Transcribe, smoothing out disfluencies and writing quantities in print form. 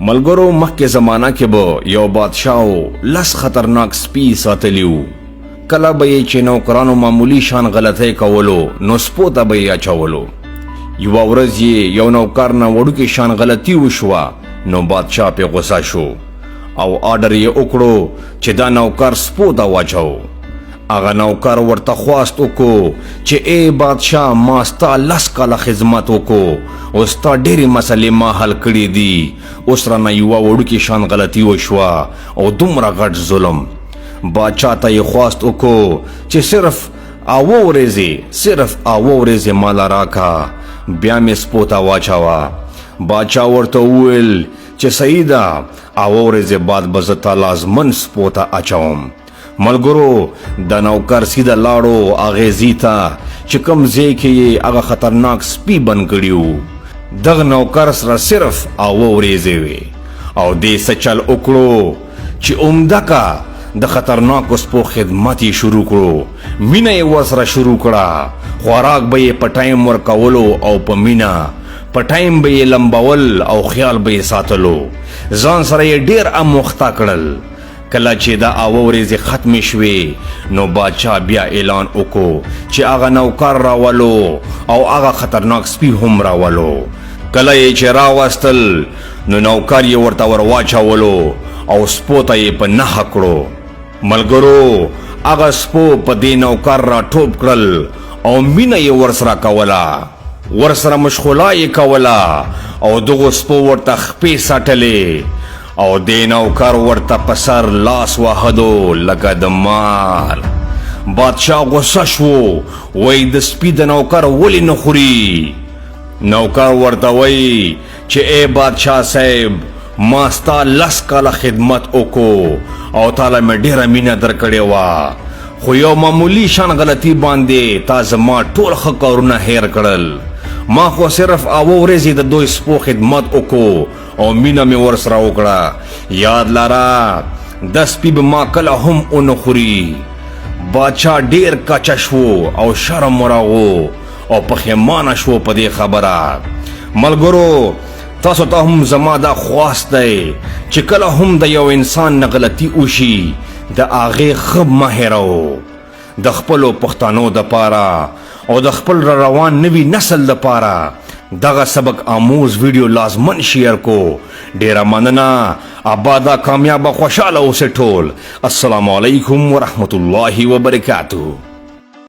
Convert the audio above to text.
ملګرو مخکې زمانہ کې به یو بادشاه لس خطرناک سپي ساتلیو. کله به یې چې نوکرانو معمولی شان غلطۍ کولو نو سپو ته به یې اچولو. یوه ورځ یې یو نوکر نه وړوکې شان غلطي وشوه نو بادشاه پې غوسه شو او آرډر یې وکړو چې دا نوکر سپو ته واچو. هغه نوکر ورته خواست وکړو چې ای بادشاه ما ستا 10 کاله خدمت وکړو او ستا ډېرې مسلې ما حل کړي دي، اوس رانه یوه وړوکې شان غلطي وشوه او دومره غټ ظلم. بادشاه ته یې خواست وکړو چې صرف 8 ورځې ماله راکه، بیا مې سپو ته واچوه. بادشاه ورته وویل چې صحیح ده، 8 ورځې بعد به زه تا لازمن سپو ته اچوم. ملګرو د نوکر سیده لاړو هغې ځای ته چې کوم ځای کې یې هغه خطرناک سپي بند کړي وو. دغه نوکر سره صرف 8 ورځې وې او دې څه چل وکړو چې عمدکه د خطرناکو سپو خدمت یې شروع کړو. مینه یې ورسره شروع کړه، خوراک به یې په ټایم ورکولو او په مینه، په ټایم به یې لمبول او خیال به یې ساتلو. ځان سره یې ډېر اموخته کړل. کله چې دا 8 ورځې ختمې شوې نو بادشاه بیا اعلان وکړو چې هغه نوکر راولو او هغه خطرناک سپي هم راولو. کله یې چې راوستل نو نوکر یې ورته ور واچولو او سپو ته یې په نښه کړو. ملګرو هغه سپو په دې نوکر را ټوپ کړل او مینه یې ورسره کوله، ورسره مشغوله یې کوله او دغو سپو ورته خپې ساتلې او دې نوکر ورته په سر لاس وهدو لکه د مار. بادشاه غصه شو، وایي د سپي د نوکر ولې نه خوري؟ نوکر ورته وایي چې ای بادشاه صاحب ما ستا 10 کاله خدمت وکړو او تاله مې ډېره مینه درکړې وه، خو یو معمولی شان غلطي باندې تا زما ټول ښه کارونه هیر کړل. ما خو صرف 8 ورځې د دوی سپو خدمت وکړو او مینه مې ورسره وکړه. یاد لره د سپي به ما کله هم ونه خوري. بادشاه ډېر کچه شو او شرم وراغو او پښیمانه شو په دې خبره. ملګرو تاسو ته هم زما دا خواست دی چې کله هم د یو انسان نه غلطي وشي د هغې ښه مه هېروو. د خپلو پښتنو دپاره او د خپل روان نوي نسل دپاره دغه سبق آموز ویډیو لازمن شیر کو. ډیره مننه. آباده کامیابه خوشحاله اوسئ ټول. السلام علیکم ورحمت الله وبرکاتہ.